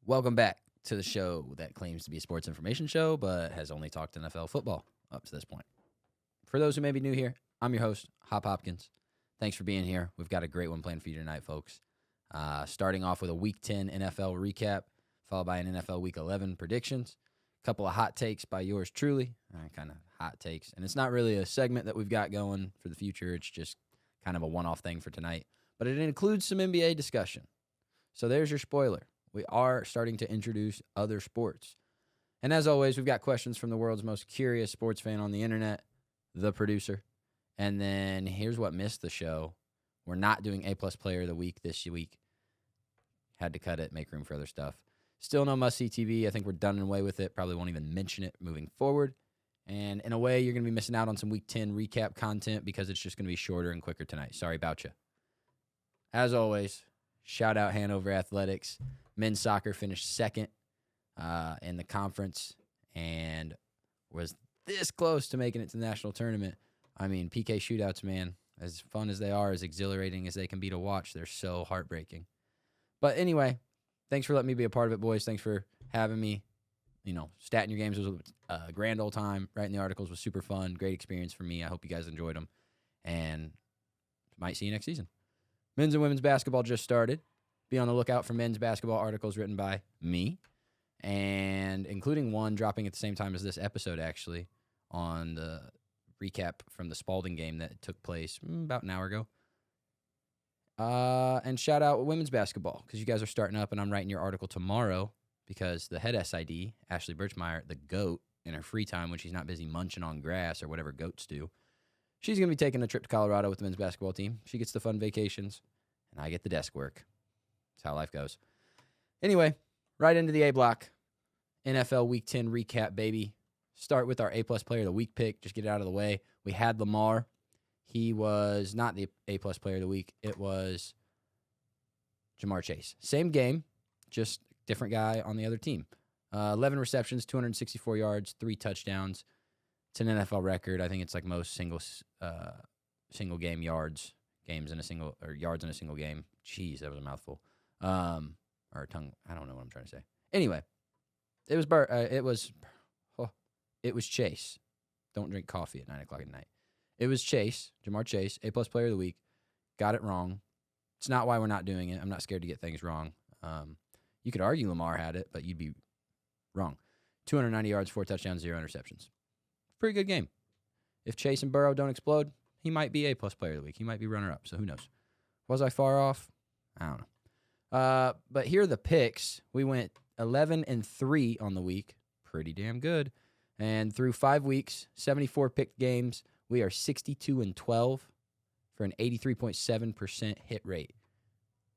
Welcome back to the show that claims to be a sports information show, but has only talked NFL football up to this point. For those who may be new here, I'm your host, Hop Hopkins. Thanks for being here. We've got a great one planned for you tonight, folks. Starting off with a Week 10 NFL recap, followed by an NFL Week 11 predictions. A couple of hot takes by yours truly, kind of hot takes. And it's not really a segment that we've got going for the future. It's just kind of a one-off thing for tonight. But it includes some NBA discussion. So there's your spoiler. We are starting to introduce other sports. And as always, we've got questions from the world's most curious sports fan on the internet, the producer. And then here's what missed the show. We're not doing A-plus player of the week this week. Had to cut it, make room for other stuff. Still no must-see TV. I think we're done and away with it. Probably won't even mention it moving forward. And in a way, you're going to be missing out on some Week 10 recap content because it's just going to be shorter and quicker tonight. Sorry about you. As always, shout out Hanover Athletics. Men's soccer finished second in the conference and was this close to making it to the national tournament. I mean, PK shootouts, man, as fun as they are, as exhilarating as they can be to watch, they're so heartbreaking. But anyway, thanks for letting me be a part of it, boys. Thanks for having me. You know, statting your games was a grand old time. Writing the articles was super fun. Great experience for me. I hope you guys enjoyed them. And might see you next season. Men's and women's basketball just started. Be on the lookout for men's basketball articles written by me, and including one dropping at the same time as this episode, actually, on the recap from the Spalding game that took place about an hour ago. And shout out women's basketball, because you guys are starting up, and I'm writing your article tomorrow because the head SID, Ashley Birchmeyer, the GOAT, in her free time when she's not busy munching on grass or whatever goats do, she's going to be taking a trip to Colorado with the men's basketball team. She gets the fun vacations, and I get the desk work. That's how life goes. Anyway, right into the A block. NFL Week 10 recap, baby. Start with our A-plus player of the week pick. Just get it out of the way. We had Lamar. He was not the A-plus player of the week. It was Jamar Chase. Same game, just different guy on the other team. 11 receptions, 264 yards, 3 touchdowns. It's an NFL record. I think it's like most single game yards in a single game. Jeez, that was a mouthful. Or a tongue. I don't know what I'm trying to say. Anyway, it was Chase. Don't drink coffee at 9 o'clock at night. It was Chase, Jamar Chase, A-plus player of the week. Got it wrong. It's not why we're not doing it. I'm not scared to get things wrong. You could argue Lamar had it, but you'd be wrong. 290 yards, 4 touchdowns, 0 interceptions. Pretty good game. If Chase and Burrow don't explode, he might be A-plus player of the week. He might be runner-up, so who knows? Was I far off? I don't know. But here are the picks. We went 11-3 on the week. Pretty damn good. And through 5 weeks, 74 picked games, we are 62-12 for an 83.7% hit rate.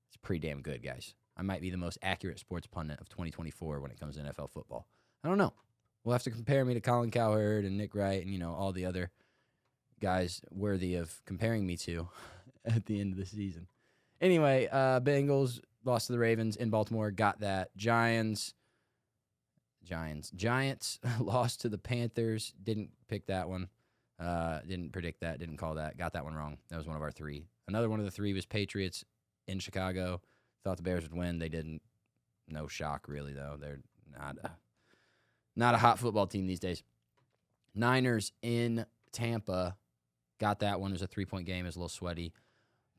It's pretty damn good, guys. I might be the most accurate sports pundit of 2024 when it comes to NFL football. I don't know. We'll have to compare me to Colin Cowherd and Nick Wright and, all the other guys worthy of comparing me to at the end of the season. Anyway, Bengals lost to the Ravens in Baltimore. Got that. Giants lost to the Panthers. Didn't pick that one. Didn't predict that. Didn't call that. Got that one wrong. That was one of our 3. Another one of the 3 was Patriots in Chicago. Thought the Bears would win. They didn't. No shock, really, though. They're not a hot football team these days. Niners in Tampa. Got that one. It was a 3-point game. It was a little sweaty.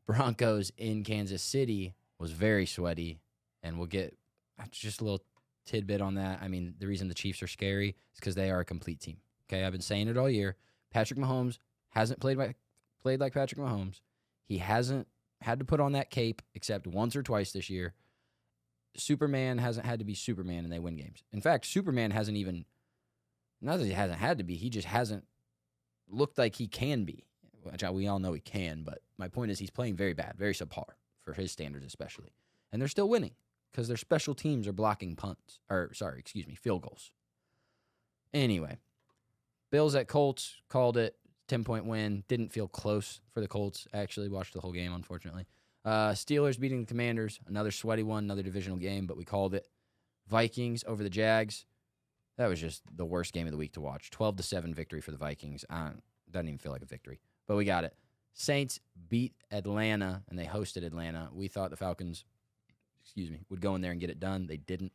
Broncos in Kansas City was very sweaty, and we'll get just a little tidbit on that. I mean, the reason the Chiefs are scary is because they are a complete team. Okay, I've been saying it all year. Patrick Mahomes hasn't played like Patrick Mahomes. He hasn't had to put on that cape except once or twice this year. Superman hasn't had to be Superman, and they win games. In fact, Superman hasn't even, not that he hasn't had to be, he just hasn't looked like he can be. Which we all know he can, but my point is he's playing very bad, very subpar for his standards especially. And they're still winning because their special teams are blocking field goals. Anyway, Bills at Colts, called it, 10-point win. Didn't feel close for the Colts, actually. Watched the whole game, unfortunately. Steelers beating the Commanders, another sweaty one, another divisional game, but we called it. Vikings over the Jags. That was just the worst game of the week to watch. 12-7 victory for the Vikings. Doesn't even feel like a victory. But we got it. Saints beat Atlanta, and they hosted Atlanta. We thought the Falcons, would go in there and get it done. They didn't.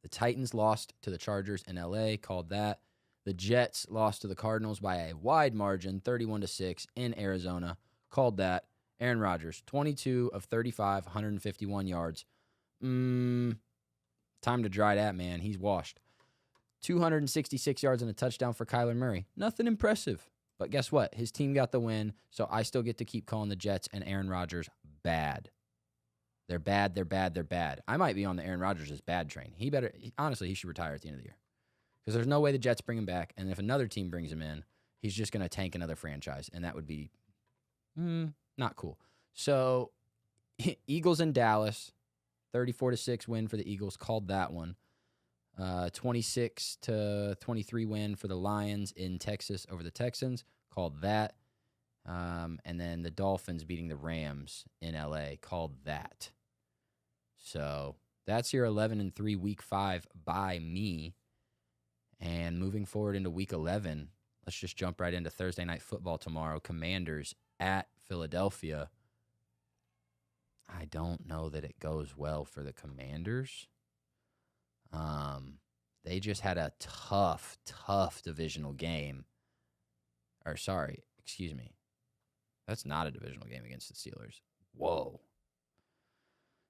The Titans lost to the Chargers in LA, called that. The Jets lost to the Cardinals by a wide margin, 31-6 in Arizona, called that. Aaron Rodgers, 22 of 35, 151 yards. Time to dry that, man. He's washed. 266 yards and a touchdown for Kyler Murray. Nothing impressive. But guess what? His team got the win, so I still get to keep calling the Jets and Aaron Rodgers bad. They're bad, they're bad, they're bad. I might be on the Aaron Rodgers' bad train. Honestly, he should retire at the end of the year. Because there's no way the Jets bring him back, and if another team brings him in, he's just going to tank another franchise, and that would be not cool. So, Eagles in Dallas, 34-6 win for the Eagles, called that one. 26-23 win for the Lions in Texas over the Texans, called that. And then the Dolphins beating the Rams in LA, called that. So that's your 11-3 week 5 by me. And moving forward into week 11, let's just jump right into Thursday Night Football tomorrow. Commanders at Philadelphia. I don't know that it goes well for the Commanders. They just had a tough divisional game. Excuse me. That's not a divisional game against the Steelers. Whoa.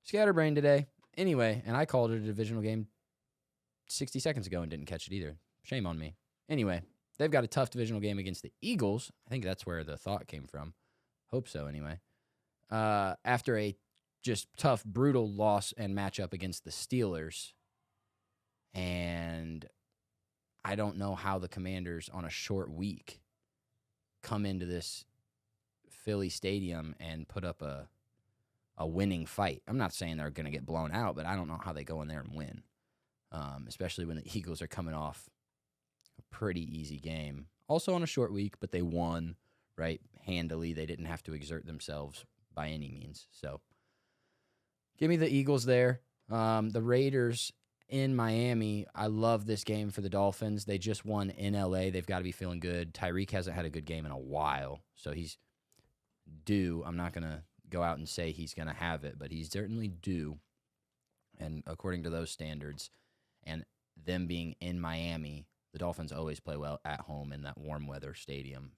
Scatterbrain today. Anyway, and I called it a divisional game 60 seconds ago and didn't catch it either. Shame on me. Anyway, they've got a tough divisional game against the Eagles. I think that's where the thought came from. Hope so, anyway. After a just tough, brutal loss and matchup against the Steelers. And I don't know how the Commanders on a short week come into this Philly stadium and put up a winning fight. I'm not saying they're going to get blown out, but I don't know how they go in there and win, especially when the Eagles are coming off a pretty easy game. Also on a short week, but they won, right, handily. They didn't have to exert themselves by any means. So give me the Eagles there. The Raiders in Miami, I love this game for the Dolphins. They just won in LA. They've got to be feeling good. Tyreek hasn't had a good game in a while, so he's due. I'm not going to go out and say he's going to have it, but he's certainly due. And according to those standards, and them being in Miami, the Dolphins always play well at home in that warm weather stadium.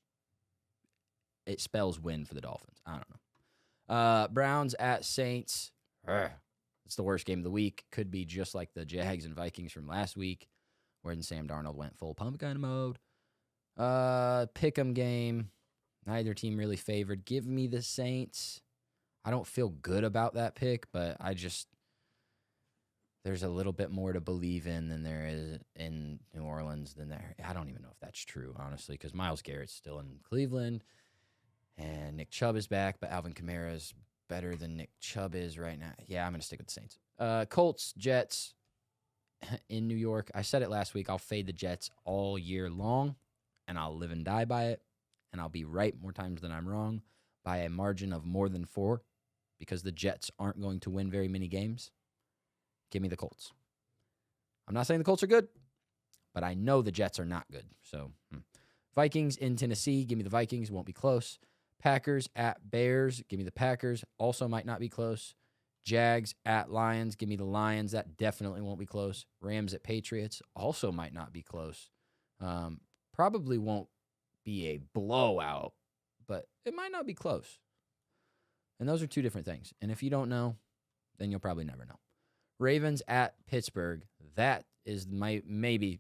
It spells win for the Dolphins. I don't know. Browns at Saints. It's the worst game of the week. Could be just like the Jags and Vikings from last week, where Sam Darnold went full pumpkin mode. Pick'em game. Neither team really favored. Give me the Saints. I don't feel good about that pick, but there's a little bit more to believe in than there is in New Orleans than there. I don't even know if that's true, honestly, because Myles Garrett's still in Cleveland, and Nick Chubb is back, but Alvin Kamara is better than Nick Chubb is right now. Yeah, I'm going to stick with the Saints. Colts, Jets in New York. I said it last week. I'll fade the Jets all year long, and I'll live and die by it, and I'll be right more times than I'm wrong by a margin of more than 4 because the Jets aren't going to win very many games. Give me the Colts. I'm not saying the Colts are good, but I know the Jets are not good. So, Vikings in Tennessee. Give me the Vikings. Won't be close. Packers at Bears. Give me the Packers. Also might not be close. Jags at Lions. Give me the Lions. That definitely won't be close. Rams at Patriots. Also might not be close. Probably won't be a blowout, but it might not be close. And those are two different things. And if you don't know, then you'll probably never know. Ravens at Pittsburgh. That is my maybe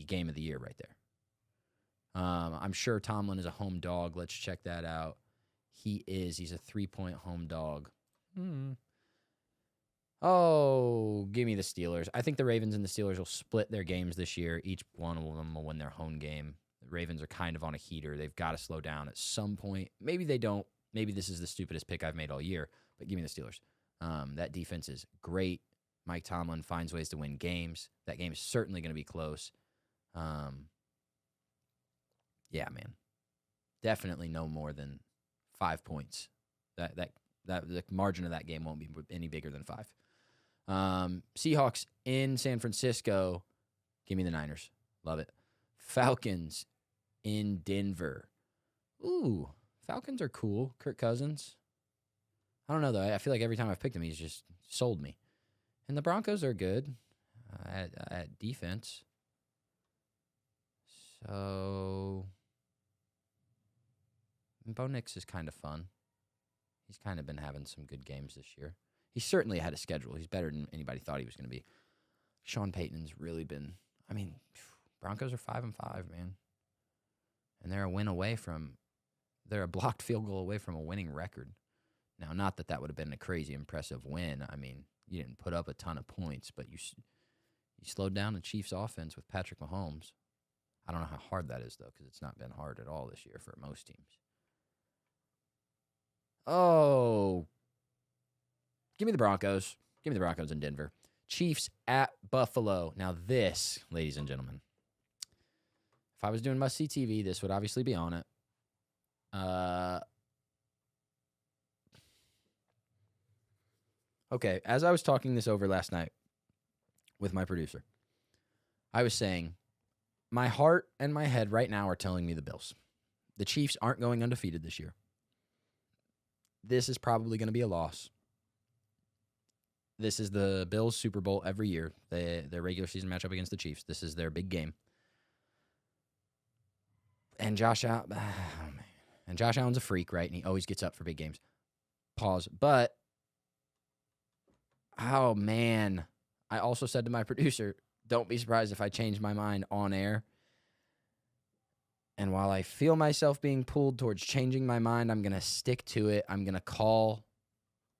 game of the year right there. I'm sure Tomlin is a home dog. Let's check that out. He is. He's a 3-point home dog. Oh, give me the Steelers. I think the Ravens and the Steelers will split their games this year. Each one of them will win their home game. The Ravens are kind of on a heater. They've got to slow down at some point. Maybe they don't. Maybe this is the stupidest pick I've made all year, but give me the Steelers. That defense is great. Mike Tomlin finds ways to win games. That game is certainly going to be close. Yeah, man. Definitely no more than 5 points. That the margin of that game won't be any bigger than 5. Seahawks in San Francisco. Give me the Niners. Love it. Falcons in Denver. Ooh, Falcons are cool. Kirk Cousins. I don't know, though. I feel like every time I've picked him, he's just sold me. And the Broncos are good at defense. So, Bo Nix is kind of fun. He's kind of been having some good games this year. He's certainly had a schedule. He's better than anybody thought he was going to be. Sean Payton's really been, Broncos are 5-5, man. And they're a blocked field goal away from a winning record. Now, not that would have been a crazy impressive win. I mean, you didn't put up a ton of points, but you slowed down the Chiefs' offense with Patrick Mahomes. I don't know how hard that is, though, because it's not been hard at all this year for most teams. Oh, give me the Broncos. Give me the Broncos in Denver. Chiefs at Buffalo. Now this, ladies and gentlemen, if I was doing must-see TV, this would obviously be on it. Okay, as I was talking this over last night with my producer, I was saying my heart and my head right now are telling me the Bills. The Chiefs aren't going undefeated this year. This is probably going to be a loss. This is the Bills' Super Bowl every year. Their regular season matchup against the Chiefs. This is their big game. And Josh Allen's a freak, right? And he always gets up for big games. Pause. But, oh, man. I also said to my producer, don't be surprised if I change my mind on air. And while I feel myself being pulled towards changing my mind, I'm going to stick to it. I'm going to call.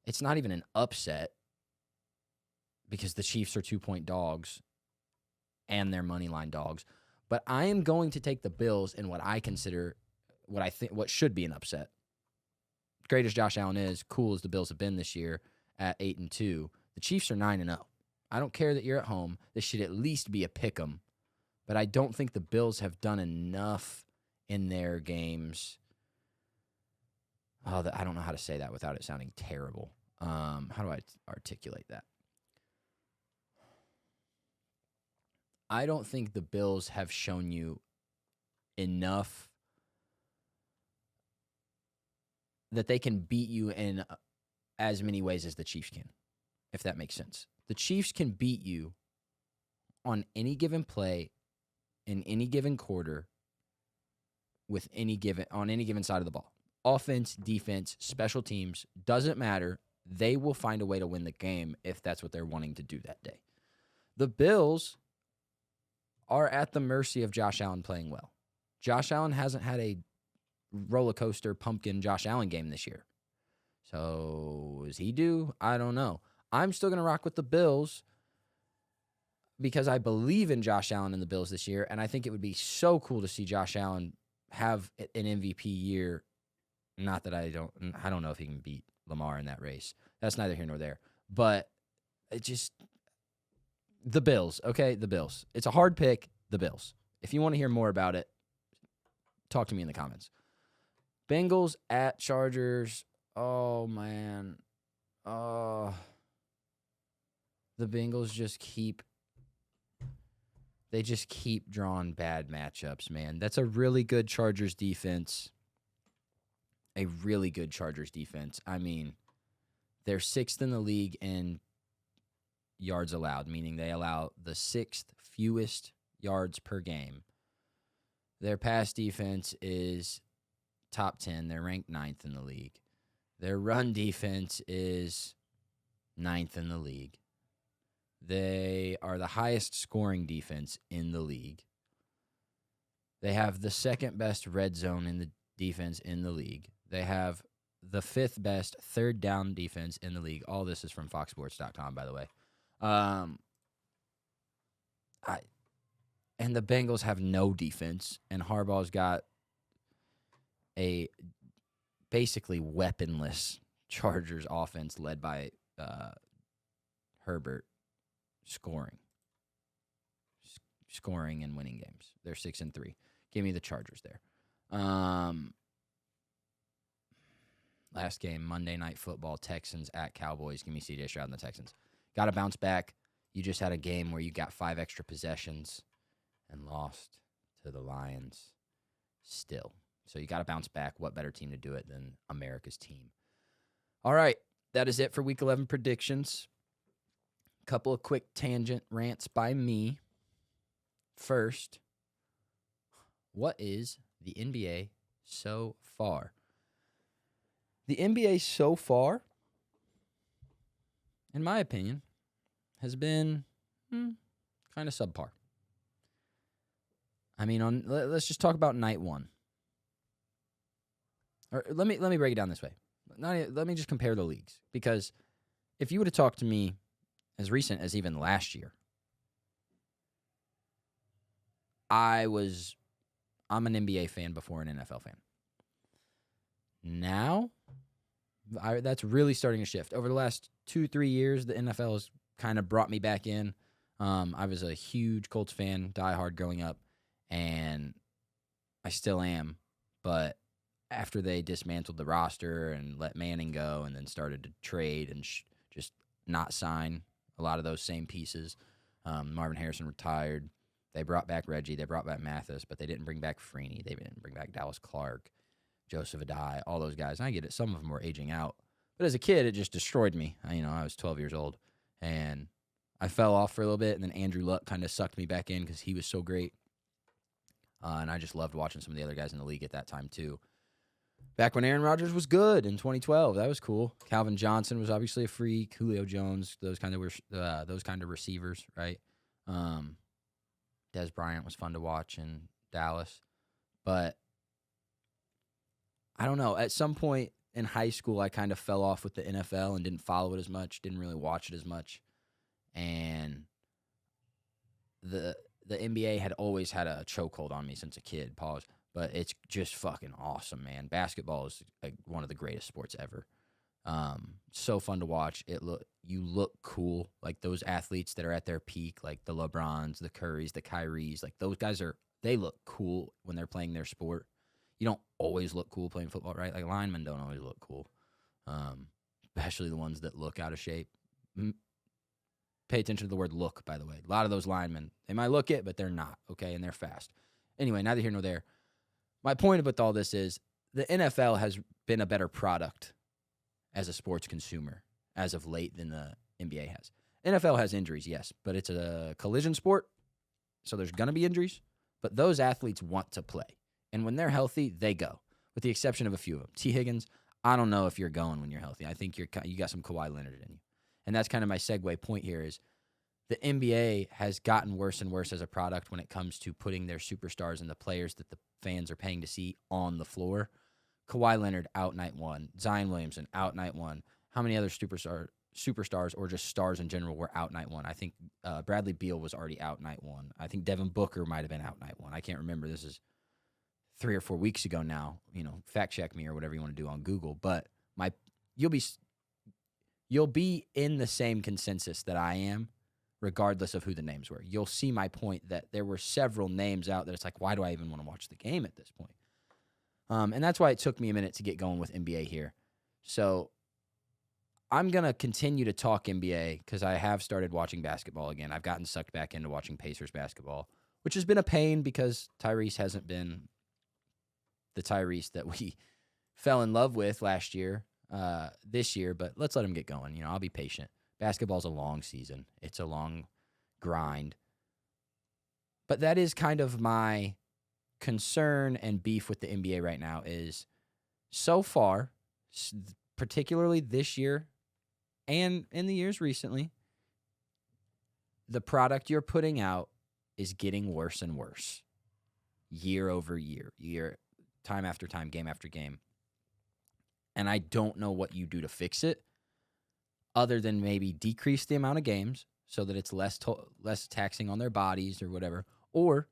It's not even an upset because the Chiefs are 2-point dogs and they're money line dogs. But I am going to take the Bills in what I consider, what should be an upset. Great as Josh Allen is, cool as the Bills have been this year at 8-2, the Chiefs are 9-0. I don't care that you're at home. This should at least be a pick'em. But I don't think the Bills have done enough in their games. Oh, I don't know how to say that without it sounding terrible. How do I articulate that? I don't think the Bills have shown you enough that they can beat you in as many ways as the Chiefs can, if that makes sense. The Chiefs can beat you on any given play, in any given quarter, on any given side of the ball. Offense, defense, special teams, doesn't matter. They will find a way to win the game if that's what they're wanting to do that day. The Bills are at the mercy of Josh Allen playing well. Josh Allen hasn't had a roller coaster pumpkin Josh Allen game this year. So is he due? I don't know. I'm still going to rock with the Bills because I believe in Josh Allen and the Bills this year, and I think it would be so cool to see Josh Allen have an MVP year. Not that I don't know if he can beat Lamar in that race. That's neither here nor there. But it just, the Bills, okay? The Bills. It's a hard pick, the Bills. If you want to hear more about it, talk to me in the comments. Bengals at Chargers. Oh, man. Oh. The Bengals just keep drawing bad matchups, man. That's a really good Chargers defense. A really good Chargers defense. I mean, they're 6th in the league in yards allowed, meaning they allow the 6th fewest yards per game. Their pass defense is top 10. They're ranked 9th in the league. Their run defense is 9th in the league. They are the highest scoring defense in the league. They have the 2nd best red zone in the defense in the league. They have the 5th best third down defense in the league. All this is from foxsports.com, by the way. And the Bengals have no defense, and Harbaugh's got a basically weaponless Chargers offense led by Herbert scoring and winning games. They're 6-3. Give me the Chargers there. Last game, Monday Night Football, Texans at Cowboys. Give me C.J. Stroud and the Texans. Got to bounce back. You just had a game where you got 5 extra possessions and lost to the Lions still. So you got to bounce back. What better team to do it than America's team? All right, that is it for Week 11 predictions. Couple of quick tangent rants by me. First, what is the NBA so far? The NBA so far, in my opinion, has been kind of subpar. I mean, let's just talk about night one. Or let me break it down this way. Let me just compare the leagues, because if you would have talked to me as recent as even last year, I'm an NBA fan before an NFL fan. Now, that's really starting to shift. Over the last 2-3 years, the NFL has kind of brought me back in. I was a huge Colts fan, diehard growing up, and I still am. But after they dismantled the roster and let Manning go and then started to trade and just not sign a lot of those same pieces, Marvin Harrison retired. They brought back Reggie. They brought back Mathis, but they didn't bring back Freeney. They didn't bring back Dallas Clark, Joseph Adai, all those guys. And I get it. Some of them were aging out. But as a kid, it just destroyed me. I was 12 years old, and I fell off for a little bit, and then Andrew Luck kind of sucked me back in because he was so great. And I just loved watching some of the other guys in the league at that time, too. Back when Aaron Rodgers was good in 2012, that was cool. Calvin Johnson was obviously a freak. Julio Jones, those kind of receivers, right? Dez Bryant was fun to watch in Dallas. But I don't know. At some point in high school, I kind of fell off with the NFL and didn't follow it as much, didn't really watch it as much. And the NBA had always had a chokehold on me since a kid. Pause. But it's just fucking awesome, man. Basketball is like one of the greatest sports ever. So fun to watch. You look cool. Like those athletes that are at their peak, like the LeBrons, the Currys, the Kyries, like those guys they look cool when they're playing their sport. You don't always look cool playing football, right? Like linemen don't always look cool. Especially the ones that look out of shape. Pay attention to the word look, by the way. A lot of those linemen, they might look it, but they're not, okay? And they're fast. Anyway, neither here nor there. My point about all this is the NFL has been a better product as a sports consumer as of late than the NBA has. NFL has injuries, yes, but it's a collision sport, so there's going to be injuries, but those athletes want to play. And when they're healthy, they go, with the exception of a few of them. T. Higgins, I don't know if you're going when you're healthy. I think you got some Kawhi Leonard in you. And that's kind of my segue point here is the NBA has gotten worse and worse as a product when it comes to putting their superstars and the players that the fans are paying to see on the floor. Kawhi Leonard out night one. Zion Williamson out night one. How many other superstars or just stars in general were out night one? I think Bradley Beal was already out night one. I think Devin Booker might have been out night one. I can't remember. This is 3 or 4 weeks ago now. Fact check me or whatever you want to do on Google. But you'll be in the same consensus that I am, regardless of who the names were. You'll see my point that there were several names out that it's like, why do I even want to watch the game at this point? And that's why it took me a minute to get going with NBA here. So I'm going to continue to talk NBA because I have started watching basketball again. I've gotten sucked back into watching Pacers basketball, which has been a pain because Tyrese hasn't been the Tyrese that we fell in love with last year, this year, but let's let him get going. I'll be patient. Basketball's a long season. It's a long grind. But that is kind of my concern and beef with the NBA right now is so far, particularly this year and in the years recently, the product you're putting out is getting worse and worse year over year, time after time, game after game. And I don't know what you do to fix it other than maybe decrease the amount of games so that it's less taxing on their bodies or whatever, or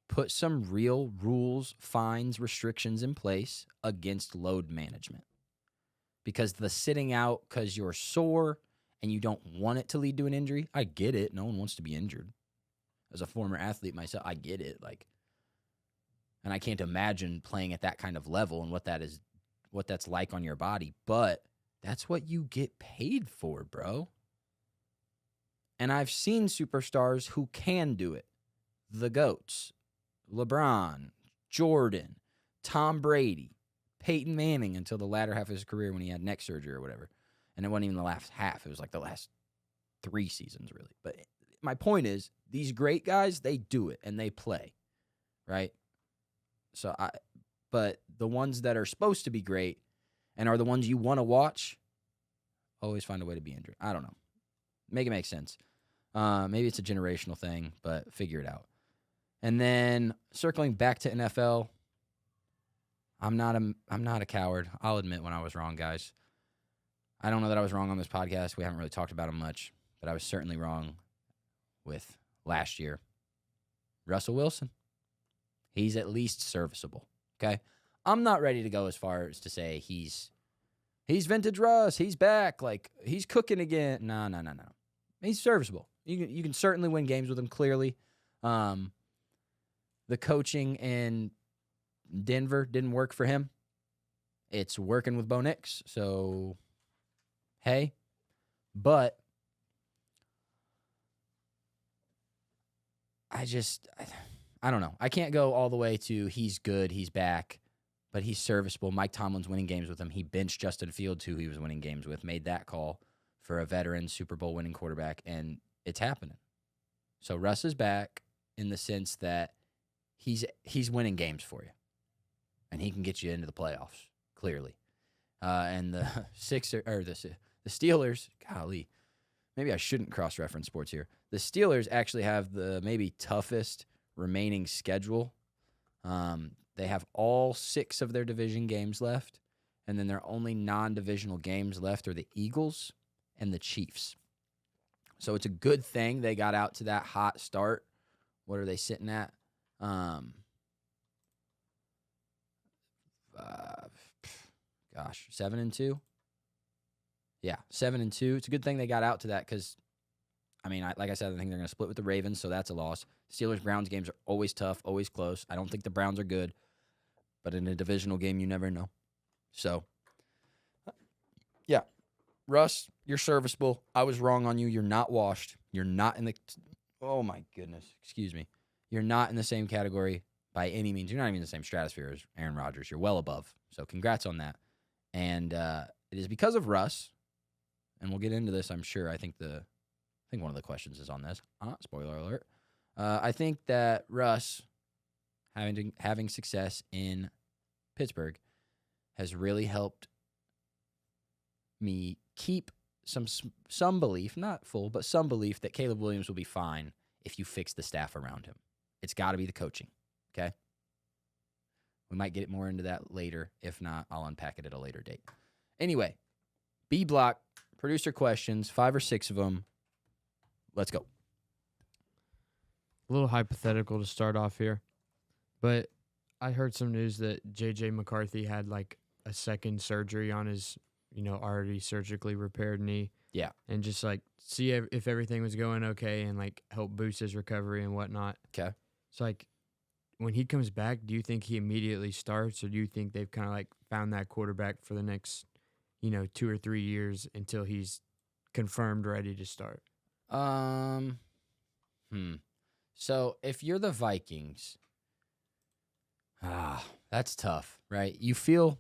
put some real rules, fines, restrictions in place against load management. Because the sitting out because you're sore and you don't want it to lead to an injury, I get it. No one wants to be injured. As a former athlete myself, I get it. And I can't imagine playing at that kind of level and what that's like on your body. But that's what you get paid for, bro. And I've seen superstars who can do it. The GOATs. LeBron, Jordan, Tom Brady, Peyton Manning until the latter half of his career when he had neck surgery or whatever. And it wasn't even the last half. It was like the last 3 seasons, really. But my point is, these great guys, they do it, and they play, right? But the ones that are supposed to be great and are the ones you want to watch always find a way to be injured. I don't know. Make it make sense. Maybe it's a generational thing, but figure it out. And then circling back to NFL, I'm not a coward. I'll admit when I was wrong, guys. I don't know that I was wrong on this podcast. We haven't really talked about him much, but I was certainly wrong with last year. Russell Wilson. He's at least serviceable. Okay? I'm not ready to go as far as to say he's vintage Russ. He's back. Like, he's cooking again. No. He's serviceable. You can certainly win games with him, clearly. The coaching in Denver didn't work for him. It's working with Bo Nix. So, hey. But I don't know. I can't go all the way to he's good, he's back, but he's serviceable. Mike Tomlin's winning games with him. He benched Justin Fields, who he was winning games with, made that call for a veteran Super Bowl winning quarterback, and it's happening. So Russ is back in the sense that he's winning games for you, and he can get you into the playoffs, clearly. And the the Steelers, golly, maybe I shouldn't cross-reference sports here. The Steelers actually have the maybe toughest remaining schedule. They have all 6 of their division games left, and then their only non-divisional games left are the Eagles and the Chiefs. So it's a good thing they got out to that hot start. What are they sitting at? 7-2? Yeah, 7-2. It's a good thing they got out to that because, like I said, I think they're going to split with the Ravens, so that's a loss. Steelers-Browns games are always tough, always close. I don't think the Browns are good, but in a divisional game, you never know. So, yeah. Russ, you're serviceable. I was wrong on you. You're not washed. You're not in the – oh, my goodness. Excuse me. You're not in the same category by any means. You're not even in the same stratosphere as Aaron Rodgers. You're well above. So, congrats on that. And it is because of Russ, and we'll get into this, I'm sure. I think one of the questions is on this. Spoiler alert. I think that Russ having success in Pittsburgh has really helped me keep some belief, not full, but some belief that Caleb Williams will be fine if you fix the staff around him. It's got to be the coaching, okay? We might get more into that later. If not, I'll unpack it at a later date. Anyway, B block, producer questions, 5 or 6 of them. Let's go. A little hypothetical to start off here, but I heard some news that J.J. McCarthy had like a second surgery on his, already surgically repaired knee. Yeah. And just like see if everything was going okay and like help boost his recovery and whatnot. Okay. So like when he comes back, do you think he immediately starts, or do you think they've kind of like found that quarterback for the next, 2 or 3 years until he's confirmed ready to start? So if you're the Vikings, that's tough, right? You feel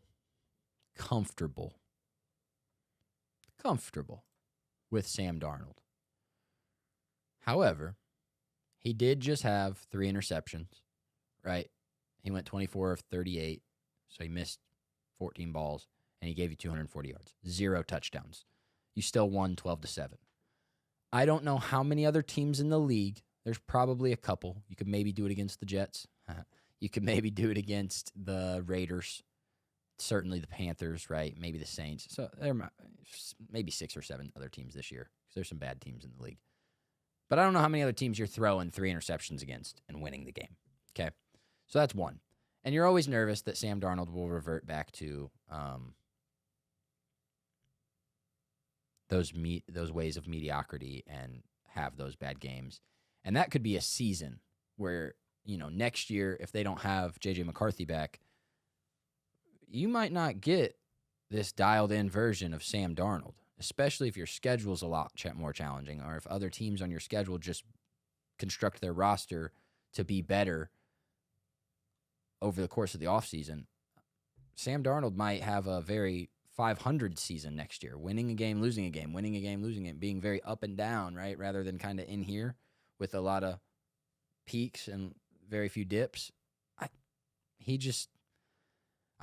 comfortable with Sam Darnold. However, he did just have 3 interceptions, right? He went 24 of 38, so he missed 14 balls, and he gave you 240 yards, 0 touchdowns. You still won 12-7. I don't know how many other teams in the league. There's probably a couple. You could maybe do it against the Jets. You could maybe do it against the Raiders. Certainly the Panthers, right? Maybe the Saints. So there might maybe 6 or 7 other teams this year because there's some bad teams in the league. But I don't know how many other teams you're throwing 3 interceptions against and winning the game. Okay? So that's one. And you're always nervous that Sam Darnold will revert back to those ways of mediocrity and have those bad games. And that could be a season where, next year, if they don't have J.J. McCarthy back, you might not get this dialed-in version of Sam Darnold, especially if your schedule's a lot more challenging, or if other teams on your schedule just construct their roster to be better over the course of the offseason. Sam Darnold might have a very 500 season next year, winning a game, losing a game, winning a game, losing it, being very up and down, right? Rather than kind of in here with a lot of peaks and very few dips. I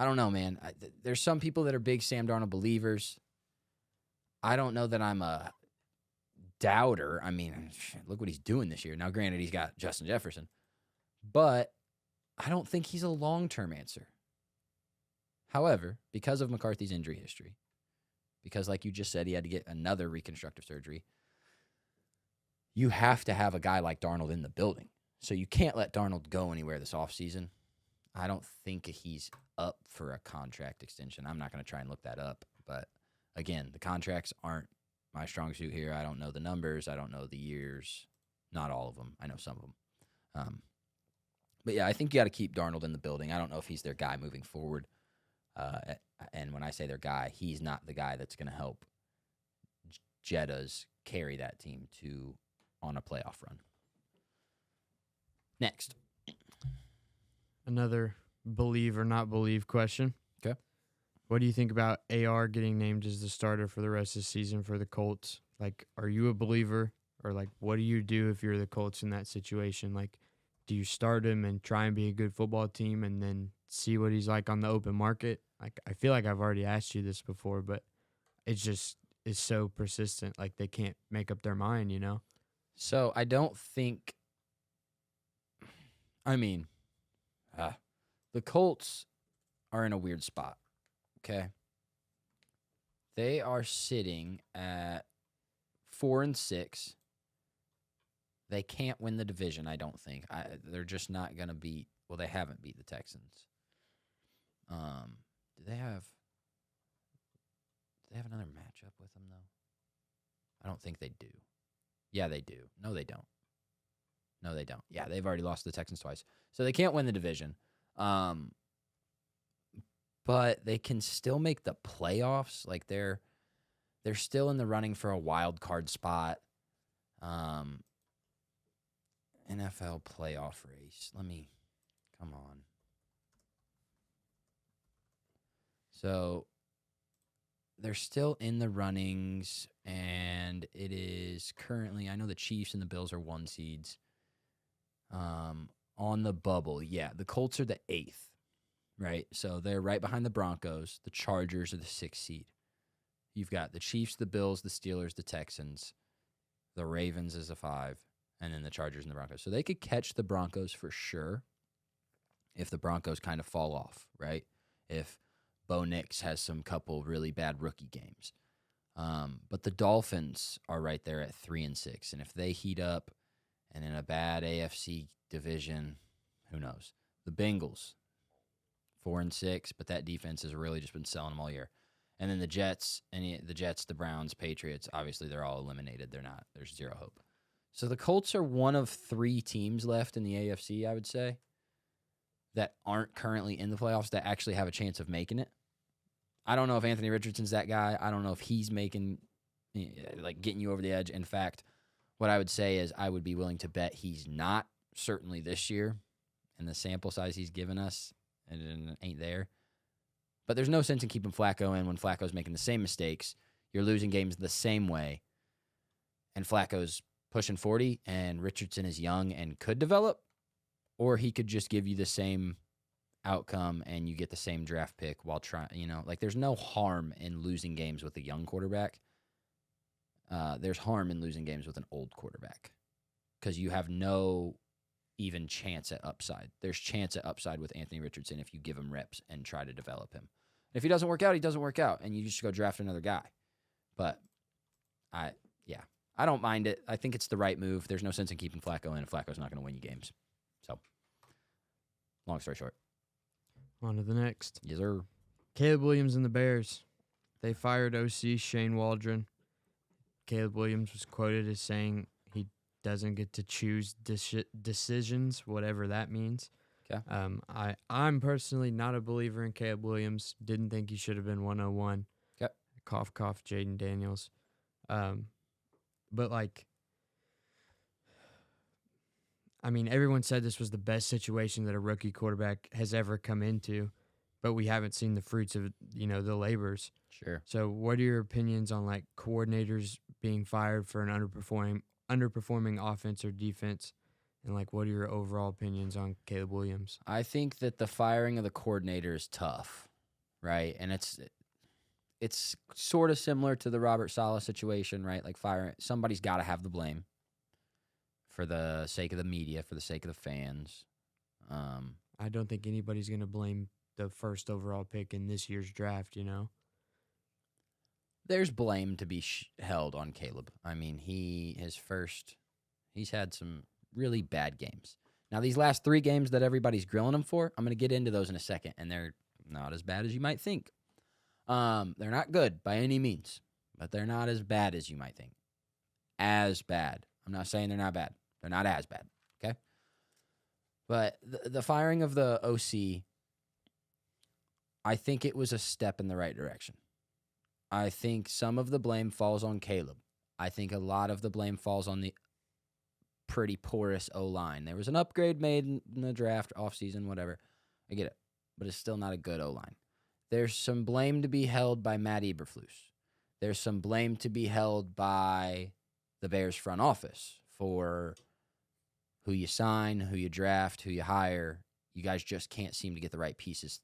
don't know, man. There's some people that are big Sam Darnold believers. I don't know that I'm a doubter. I mean, look what he's doing this year. Now, granted, he's got Justin Jefferson, but I don't think he's a long-term answer. However, because of McCarthy's injury history, because like you just said, he had to get another reconstructive surgery, you have to have a guy like Darnold in the building. So you can't let Darnold go anywhere this offseason. I don't think he's up for a contract extension. I'm not going to try and look that up. But again, the contracts aren't my strong suit here. I don't know the numbers. I don't know the years. Not all of them. I know some of them. But yeah, I think you got to keep Darnold in the building. I don't know if he's their guy moving forward. And when I say their guy, he's not the guy that's going to help Jettas carry that team on a playoff run. Next. Another believe or not believe question. Okay. What do you think about AR getting named as the starter for the rest of the season for the Colts? Like, are you a believer? Or, like, what do you do if you're the Colts in that situation? Like, do you start him and try and be a good football team and then see what he's like on the open market? Like, I feel like I've already asked you this before, but it's just is so persistent. Like, they can't make up their mind, you know? So I don't think – I mean – the Colts are in a weird spot, okay? They are sitting at 4-6. They can't win the division, I don't think. They're just not going to beat – well, they haven't beat the Texans. Do they have another matchup with them, though? I don't think they do. Yeah, they do. No, they don't. No, they don't. Yeah, they've already lost to the Texans twice. So they can't win the division. But they can still make the playoffs. Like they're still in the running for a wild card spot. NFL playoff race. Come on. So they're still in the runnings, and it is currently, I know the Chiefs and the Bills are 1 seeds. On the bubble, yeah, the Colts are the 8th, right? So they're right behind the Broncos. The Chargers are the 6th seed. You've got the Chiefs, the Bills, the Steelers, the Texans. The Ravens is a 5, and then the Chargers and the Broncos. So they could catch the Broncos for sure if the Broncos kind of fall off, right? If Bo Nix has some couple really bad rookie games. But the Dolphins are right there at 3-6, and if they heat up and in a bad AFC division, who knows? The Bengals, 4-6, but that defense has really just been selling them all year. And then the Jets, the Browns, Patriots, obviously they're all eliminated. There's zero hope. So the Colts are one of 3 teams left in the AFC, I would say, that aren't currently in the playoffs that actually have a chance of making it. I don't know if Anthony Richardson's that guy. I don't know if he's getting you over the edge. In fact, what I would say is I would be willing to bet he's not, certainly this year, and the sample size he's given us and it ain't there. But there's no sense in keeping Flacco in when Flacco's making the same mistakes. You're losing games the same way, and Flacco's pushing 40, and Richardson is young and could develop, or he could just give you the same outcome and you get the same draft pick while trying, there's no harm in losing games with a young quarterback. There's harm in losing games with an old quarterback because you have no even chance at upside. There's chance at upside with Anthony Richardson if you give him reps and try to develop him. If he doesn't work out, he doesn't work out, and you just go draft another guy. But I don't mind it. I think it's the right move. There's no sense in keeping Flacco in if Flacco's not going to win you games. So, long story short. On to the next. Yes, sir. Caleb Williams and the Bears. They fired OC Shane Waldron. Caleb Williams was quoted as saying he doesn't get to choose decisions, whatever that means. Okay. I'm personally not a believer in Caleb Williams. Didn't think he should have been 101. Okay. Cough, cough, Jaden Daniels. But, everyone said this was the best situation that a rookie quarterback has ever come into. but we haven't seen the fruits of, the labors. Sure. So what are your opinions on like coordinators being fired for an underperforming offense or defense? And like, what are your overall opinions on Caleb Williams? I think that the firing of the coordinator is tough, right? And it's sort of similar to the Robert Saleh situation, right? Like firing somebody's got to have the blame for the sake of the media, for the sake of the fans. I don't think anybody's going to blame the first overall pick in this year's draft, There's blame to be held on Caleb. I mean, he's had some really bad games. Now, these last 3 games that everybody's grilling him for, I'm going to get into those in a second, and they're not as bad as you might think. They're not good by any means, but they're not as bad as you might think. As bad. I'm not saying they're not bad. They're not as bad, okay? But the firing of the OC, I think it was a step in the right direction. I think some of the blame falls on Caleb. I think a lot of the blame falls on the pretty porous O-line. There was an upgrade made in the draft, offseason, whatever. I get it. But it's still not a good O-line. There's some blame to be held by Matt Eberflus. There's some blame to be held by the Bears front office for who you sign, who you draft, who you hire. You guys just can't seem to get the right pieces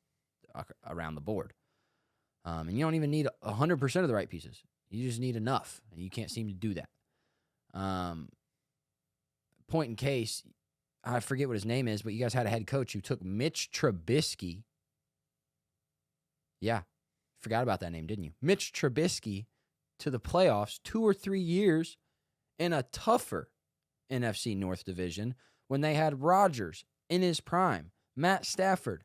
around the board. And you don't even need 100% of the right pieces. You just need enough, and you can't seem to do that. Point in case, I forget what his name is, but you guys had a head coach who took Mitch Trubisky. Yeah, forgot about that name, didn't you? Mitch Trubisky to the playoffs 2 or 3 years in a tougher NFC North division when they had Rodgers in his prime, Matt Stafford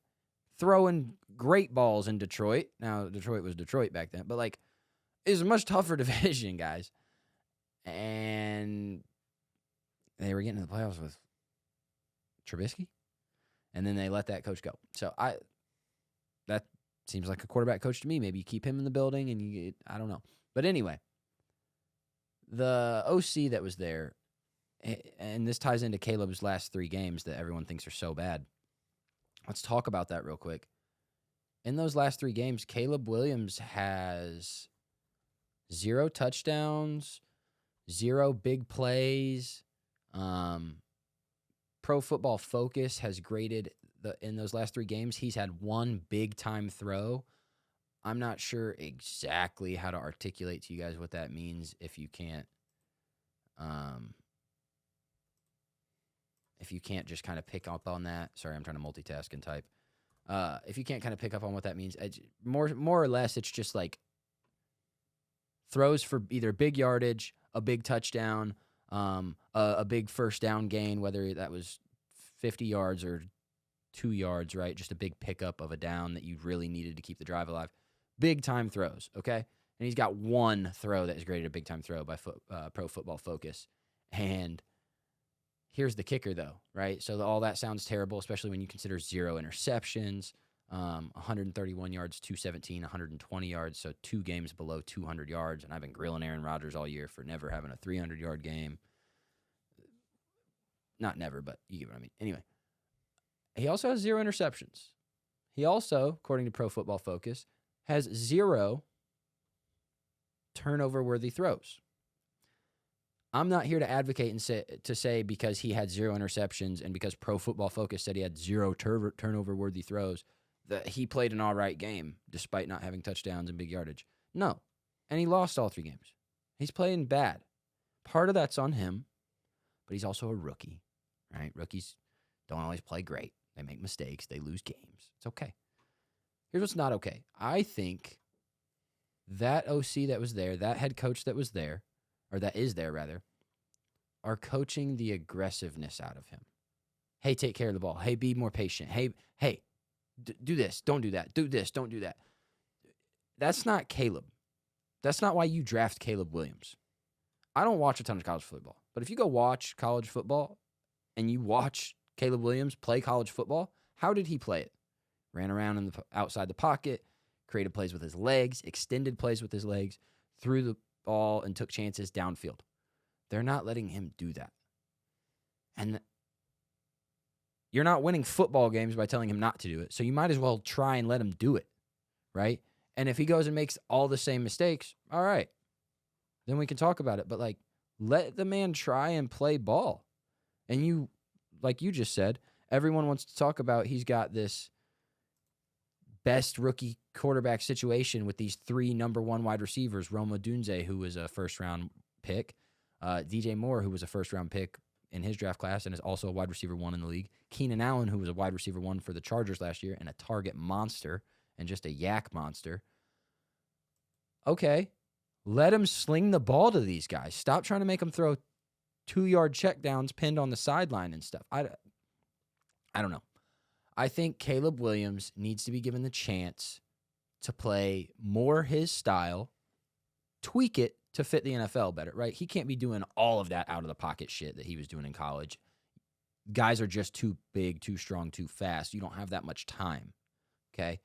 throwing great balls in Detroit. Now, Detroit was Detroit back then, but like it was a much tougher division, guys. And they were getting to the playoffs with Trubisky, and then they let that coach go. So that seems like a quarterback coach to me. Maybe you keep him in the building, and I don't know. But anyway, the OC that was there, and this ties into Caleb's last 3 games that everyone thinks are so bad. Let's talk about that real quick. In those last 3 games, Caleb Williams has 0 touchdowns, 0 big plays. Pro Football Focus has graded in those last 3 games, he's had 1 big-time throw. I'm not sure exactly how to articulate to you guys what that means if you can't just kind of pick up on that. Sorry, I'm trying to multitask and type. If you can't kind of pick up on what that means, more or less, it's just like throws for either big yardage, a big touchdown, a big first down gain, whether that was 50 yards or 2 yards, right? Just a big pickup of a down that you really needed to keep the drive alive. Big time throws, okay? And he's got 1 throw that is graded a big time throw by Pro Football Focus. And here's the kicker, though, right? So all that sounds terrible, especially when you consider 0 interceptions, 131 yards, 217, 120 yards, so 2 games below 200 yards. And I've been grilling Aaron Rodgers all year for never having a 300-yard game. Not never, but you get what I mean. Anyway, he also has 0 interceptions. He also, according to Pro Football Focus, has 0 turnover-worthy throws. I'm not here to advocate and say because he had 0 interceptions and because Pro Football Focus said he had 0 turnover-worthy throws that he played an all right game despite not having touchdowns and big yardage. No. And he lost all 3 games. He's playing bad. Part of that's on him, but he's also a rookie, right? Rookies don't always play great. They make mistakes. They lose games. It's okay. Here's what's not okay. I think that OC that was there, that head coach that was there, or that is there rather, are coaching the aggressiveness out of him. Hey, take care of the ball. Hey, be more patient. Hey, do this. Don't do that. Do this. Don't do that. That's not Caleb. That's not why you draft Caleb Williams. I don't watch a ton of college football, but if you go watch college football and you watch Caleb Williams play college football, how did he play it? Ran around outside the pocket, created plays with his legs, extended plays with his legs, threw the ball and took chances downfield. They're not letting him do that. And you're not winning football games by telling him not to do it. So you might as well try and let him do it, right? And if he goes and makes all the same mistakes, all right, then we can talk about it. But, like, let the man try and play ball. And you, like you just said, everyone wants to talk about he's got this best rookie quarterback situation with these 3 number 1 wide receivers, Rome Odunze, who was a first-round pick, DJ Moore, who was a first-round pick in his draft class and is also a wide receiver 1 in the league, Keenan Allen, who was a wide receiver 1 for the Chargers last year and a target monster and just a yak monster. Okay, let him sling the ball to these guys. Stop trying to make them throw 2-yard checkdowns pinned on the sideline and stuff. I don't know. I think Caleb Williams needs to be given the chance to play more his style, tweak it to fit the NFL better, right? He can't be doing all of that out-of-the-pocket shit that he was doing in college. Guys are just too big, too strong, too fast. You don't have that much time, okay?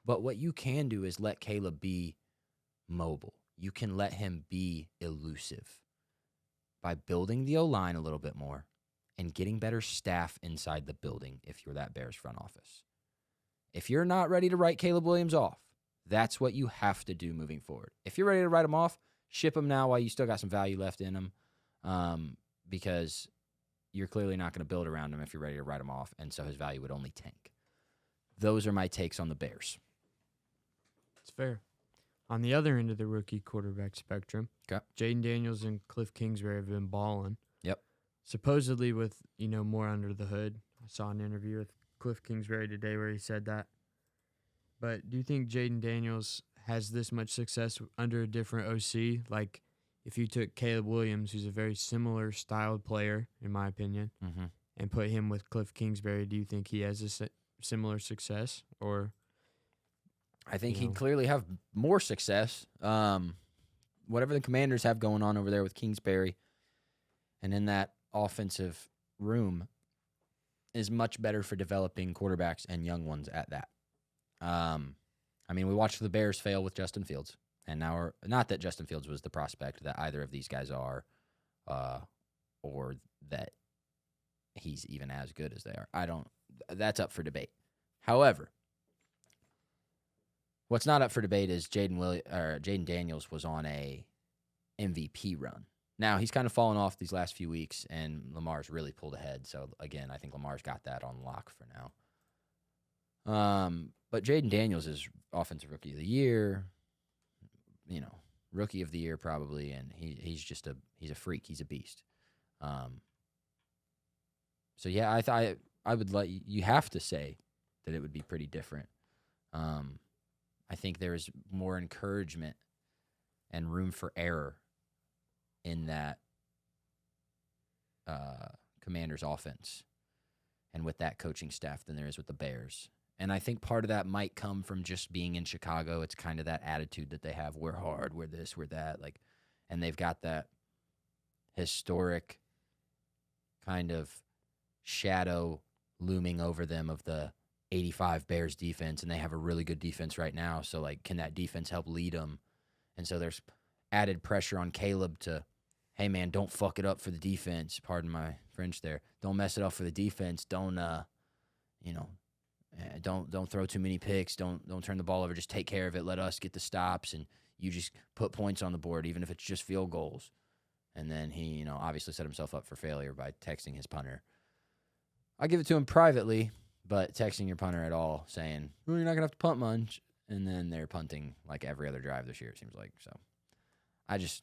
But what you can do is let Caleb be mobile. You can let him be elusive by building the O-line a little bit more and getting better staff inside the building if you're that Bears front office. If you're not ready to write Caleb Williams off, that's what you have to do moving forward. If you're ready to write him off, ship him now while you still got some value left in him, because you're clearly not going to build around him if you're ready to write him off, and so his value would only tank. Those are my takes on the Bears. It's fair. On the other end of the rookie quarterback spectrum, okay, Jaden Daniels and Cliff Kingsbury have been balling. Yep. Supposedly with, more under the hood. I saw an interview with Cliff Kingsbury today where he said that. But do you think Jaden Daniels has this much success under a different OC? Like, if you took Caleb Williams, who's a very similar styled player, in my opinion, and put him with Cliff Kingsbury, do you think he has a similar success? Or I think he'd clearly have more success. Whatever the Commanders have going on over there with Kingsbury and in that offensive room is much better for developing quarterbacks and young ones at that. We watched the Bears fail with Justin Fields, and now not that Justin Fields was the prospect that either of these guys are, or that he's even as good as they are. That's up for debate. However, what's not up for debate is Jaden Daniels was on a MVP run. Now, he's kind of fallen off these last few weeks, and Lamar's really pulled ahead. So, again, I think Lamar's got that on lock for now. But Jaden Daniels is Offensive Rookie of the Year, Rookie of the Year probably, and he's a freak. He's a beast. So, yeah, I would you have to say that it would be pretty different. I think there is more encouragement and room for error in that Commanders offense and with that coaching staff than there is with the Bears. And I think part of that might come from just being in Chicago. It's kind of that attitude that they have. We're hard, we're this, we're that. And they've got that historic kind of shadow looming over them of the 85 Bears defense, and they have a really good defense right now. So, can that defense help lead them? And so there's added pressure on Caleb to, hey, man, don't fuck it up for the defense. Pardon my French there. Don't mess it up for the defense. Don't throw too many picks. Don't turn the ball over. Just take care of it. Let us get the stops, and you just put points on the board, even if it's just field goals. And then he, obviously set himself up for failure by texting his punter. I give it to him privately, but texting your punter at all, saying, "Oh, you're not gonna have to punt much," and then they're punting like every other drive this year, it seems like. So, I just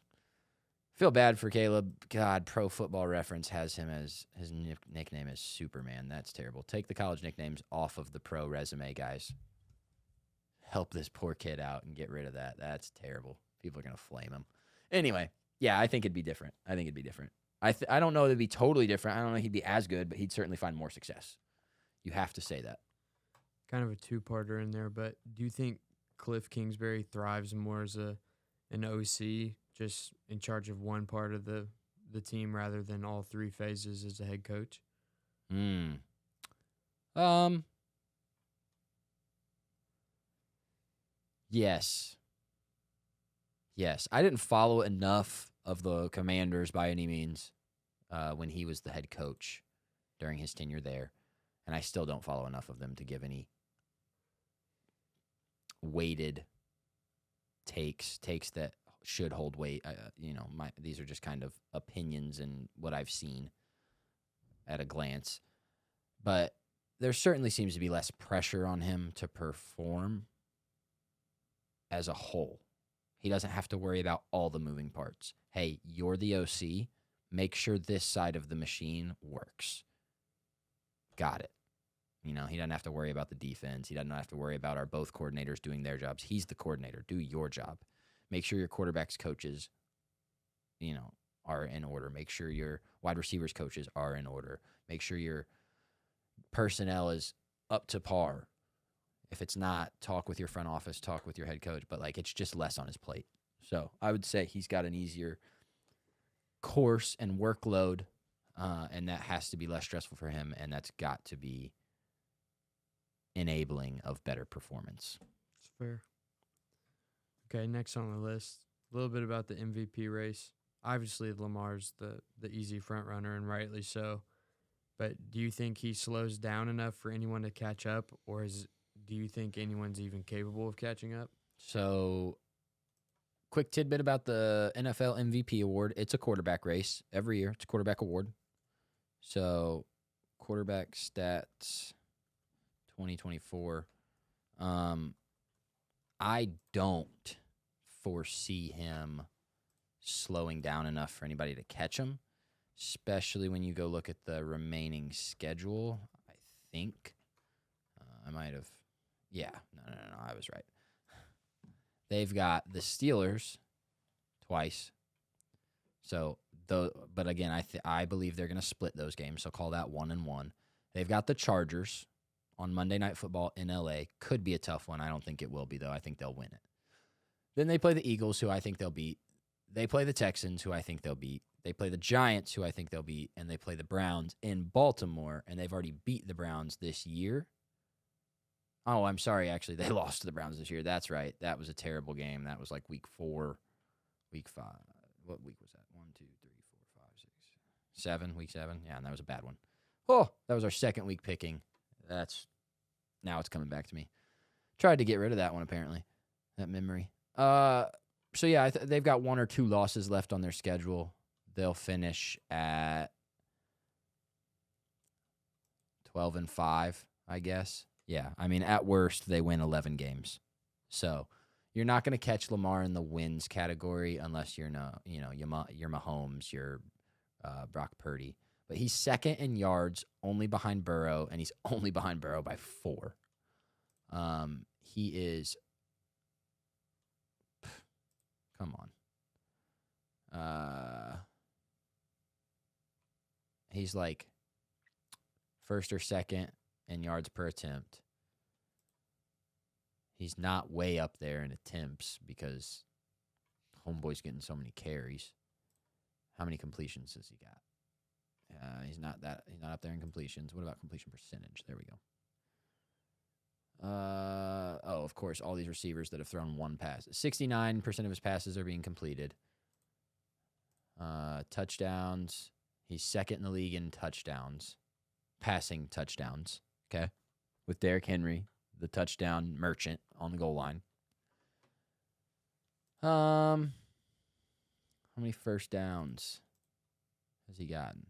feel bad for Caleb. God, Pro Football Reference has him as his nickname is Superman. That's terrible. Take the college nicknames off of the pro resume, guys. Help this poor kid out and get rid of that. That's terrible. People are gonna flame him. Anyway, yeah, I think it'd be different. I don't know that it'd be totally different. I don't know he'd be as good, but he'd certainly find more success. You have to say that. Kind of a two-parter in there, but do you think Cliff Kingsbury thrives more as an OC, just in charge of one part of the team rather than all 3 phases as a head coach? Yes. I didn't follow enough of the Commanders by any means when he was the head coach during his tenure there. And I still don't follow enough of them to give any weighted takes that should hold weight. These are just kind of opinions and what I've seen at a glance. But there certainly seems to be less pressure on him to perform as a whole. He doesn't have to worry about all the moving parts. Hey, you're the OC. Make sure this side of the machine works. Got it. He doesn't have to worry about the defense. He doesn't have to worry about our both coordinators doing their jobs. He's the coordinator. Do your job. Make sure your quarterback's coaches, are in order. Make sure your wide receivers coaches are in order. Make sure your personnel is up to par. If it's not, talk with your front office, talk with your head coach. But, it's just less on his plate. So I would say he's got an easier course and workload, and that has to be less stressful for him, and that's got to be enabling of better performance. It's fair. Okay, next on the list, a little bit about the MVP race. Obviously, Lamar's the easy front runner, and rightly so. But do you think he slows down enough for anyone to catch up, or do you think anyone's even capable of catching up? So, quick tidbit about the NFL MVP award. It's a quarterback race every year. It's a quarterback award. So, quarterback stats 2024. I don't foresee him slowing down enough for anybody to catch him, especially when you go look at the remaining schedule. I think I might have. Yeah, no, I was right. They've got the Steelers twice. So, but again, I believe they're going to split those games, so call that 1-1. They've got the Chargers on Monday Night Football in L.A. Could be a tough one. I don't think it will be, though. I think they'll win it. Then they play the Eagles, who I think they'll beat. They play the Texans, who I think they'll beat. They play the Giants, who I think they'll beat. And they play the Browns in Baltimore, and they've already beat the Browns this year. Oh, I'm sorry. Actually, they lost to the Browns this year. That's right. That was a terrible game. That was like week 4, week 5. What week was that? 1, 2, 3, 4, 5, 6, 7. Week 7. Yeah, and that was a bad one. Oh, that was our second week picking. Now it's coming back to me. Tried to get rid of that one, apparently. That memory. So, yeah, they've got 1 or 2 losses left on their schedule. They'll finish at 12-5, I guess. Yeah, I mean, at worst, they win 11 games. So you're not going to catch Lamar in the wins category unless you're Mahomes, you're Brock Purdy. But he's second in yards, only behind Burrow, and he's only behind Burrow by 4. He is. Come on. He's like first or second in yards per attempt. He's not way up there in attempts because homeboy's getting so many carries. How many completions has he got? He's not up there in completions. What about completion percentage? There we go. Of course, all these receivers that have thrown one pass. 69% of his passes are being completed. Touchdowns. He's second in the league in touchdowns. Passing touchdowns. Okay. With Derrick Henry, the touchdown merchant on the goal line. How many first downs has he gotten?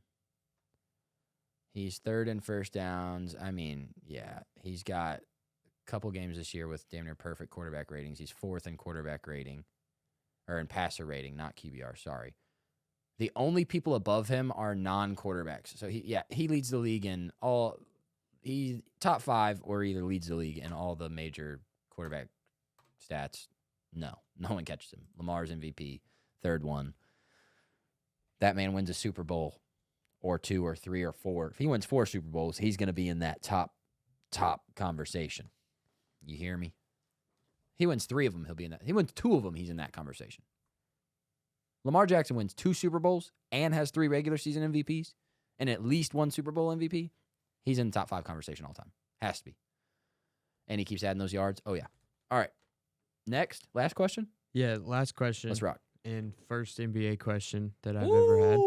He's third in first downs. I mean, yeah, he's got a couple games this year with damn near perfect quarterback ratings. He's fourth in quarterback rating, or in passer rating, not QBR, sorry. The only people above him are non-quarterbacks. So, he leads the league in all – he's top 5 or either leads the league in all the major quarterback stats. No one catches him. Lamar's MVP, third one. That man wins a Super Bowl or 2 or 3 or 4. If he wins 4 Super Bowls, he's going to be in that top conversation. You hear me? He wins 3 of them, he'll be in that. He wins 2 of them, he's in that conversation. Lamar Jackson wins 2 Super Bowls and has 3 regular season MVPs and at least 1 Super Bowl MVP. He's in the top 5 conversation all time. Has to be. And he keeps adding those yards. Oh, yeah. All right. Next. Last question? Yeah, last question. Let's rock. And first NBA question that I've ever had.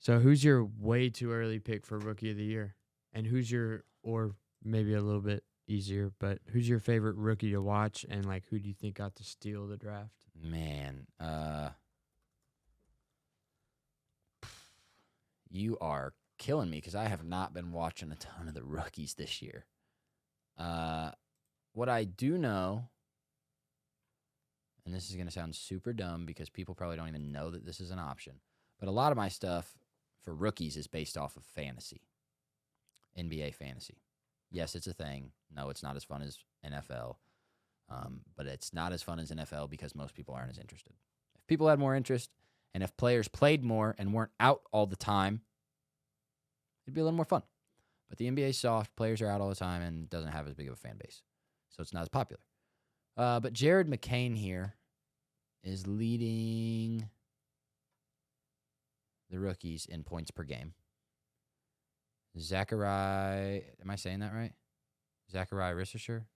So who's your way too early pick for Rookie of the Year? And who's your, or maybe a little bit easier, but who's your favorite rookie to watch? And like, who do you think got to steal the draft? Man, you are killing me because I have not been watching a ton of the rookies this year. What I do know, and this is going to sound super dumb because people probably don't even know that this is an option, but a lot of my stuff for rookies is based off of fantasy, NBA fantasy. Yes, it's a thing. No, it's not as fun as NFL, but it's not as fun as NFL because most people aren't as interested. If people had more interest and if players played more and weren't out all the time, it'd be a little more fun. But the NBA is soft. Players are out all the time and doesn't have as big of a fan base, so it's not as popular. But Jared McCain here is leading the rookies in points per game. Zachariah, am I saying that right? Zachariah Ristisher?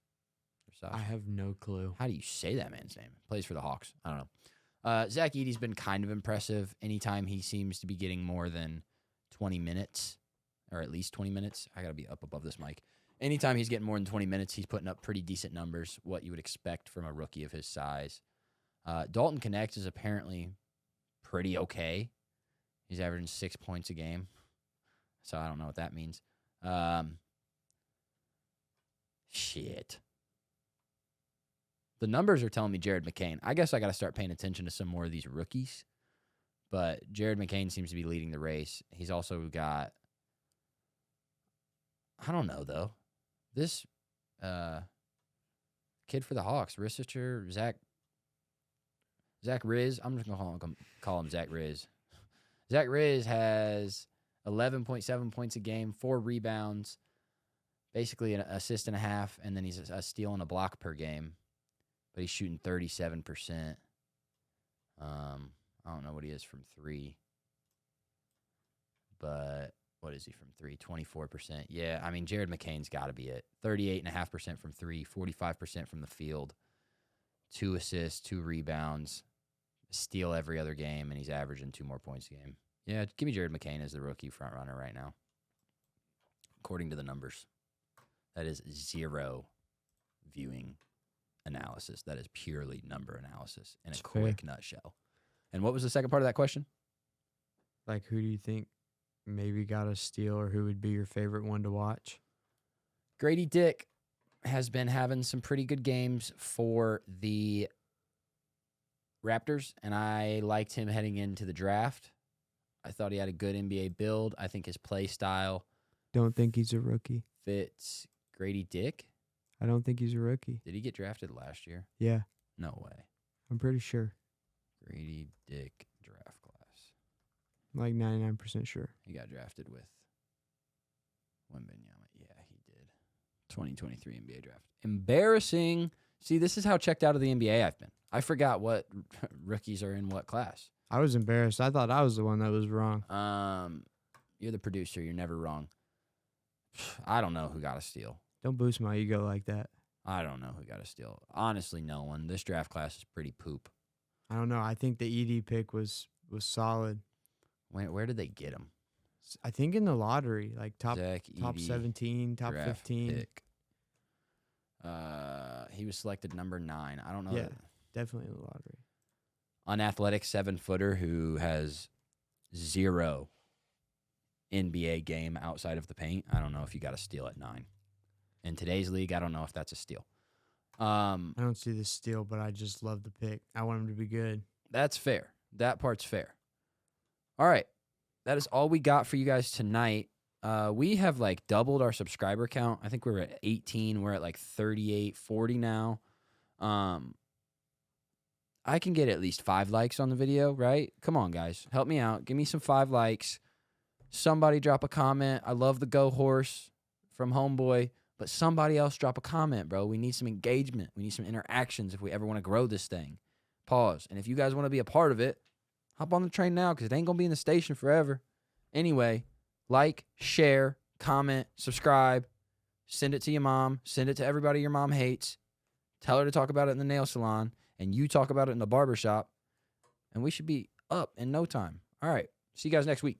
I have no clue. How do you say that man's name? Plays for the Hawks. I don't know. Zach Edey's been kind of impressive. Anytime he seems to be getting more than 20 minutes, or at least 20 minutes. I got to be up above this mic. Anytime he's getting more than 20 minutes, he's putting up pretty decent numbers, what you would expect from a rookie of his size. Dalton Connect is apparently pretty okay. He's averaging 6 points a game. So I don't know what that means. Shit. The numbers are telling me Jared McCain. I guess I got to start paying attention to some more of these rookies. But Jared McCain seems to be leading the race. He's also got, I don't know, though. This kid for the Hawks, Ristisher, Zach Riz. I'm just going to call him Zach Riz. Zach Riz has 11.7 points a game, 4 rebounds, basically an assist and a half, and then he's a steal and a block per game. But he's shooting 37%. I don't know what he is from 3. But what is he from 3? 24%. Yeah, I mean, Jared McCain's got to be it. 38.5% from 3, 45% from the field, 2 assists, 2 rebounds, steal every other game, and he's averaging 2 more points a game. Yeah, give me Jared McCain as the rookie front runner right now. According to the numbers. That is 0 viewing analysis. That is purely number analysis in a quick nutshell. And what was the second part of that question? Like, who do you think maybe got a steal, or who would be your favorite one to watch? Grady Dick has been having some pretty good games for the Raptors, and I liked him heading into the draft. I thought he had a good NBA build. I think his play style. Don't think he's a rookie. Fits Grady Dick. I don't think he's a rookie. Did he get drafted last year? Yeah. No way. I'm pretty sure. Grady Dick draft class. I'm like 99% sure. He got drafted with Wembanyama. Yeah, he did. 2023 NBA draft. Embarrassing. See, this is how checked out of the NBA I've been. I forgot what rookies are in what class. I was embarrassed. I thought I was the one that was wrong. You're the producer. You're never wrong. I don't know who got a steal. Don't boost my ego like that. I don't know who got a steal. Honestly, no one. This draft class is pretty poop. I don't know. I think the ED pick was solid. Where did they get him? I think in the lottery, like top 17, top draft 15. Pick. He was selected number 9. I don't know. Yeah, definitely in the lottery. Unathletic 7-footer who has 0 NBA game outside of the paint. I don't know if you got a steal at 9. In today's league, I don't know if that's a steal. I don't see the steal, but I just love the pick. I want him to be good. That's fair. That part's fair. All right. That is all we got for you guys tonight. We have like doubled our subscriber count. I think we were at 18. We're at like 38, 40 now. I can get at least 5 likes on the video, right? Come on, guys. Help me out. Give me some 5 likes. Somebody drop a comment. I love the Go Horse from Homeboy. But somebody else drop a comment, bro. We need some engagement. We need some interactions if we ever want to grow this thing. Pause. And if you guys want to be a part of it, hop on the train now because it ain't going to be in the station forever. Anyway, like, share, comment, subscribe. Send it to your mom. Send it to everybody your mom hates. Tell her to talk about it in the nail salon. And you talk about it in the barbershop. And we should be up in no time. All right. See you guys next week.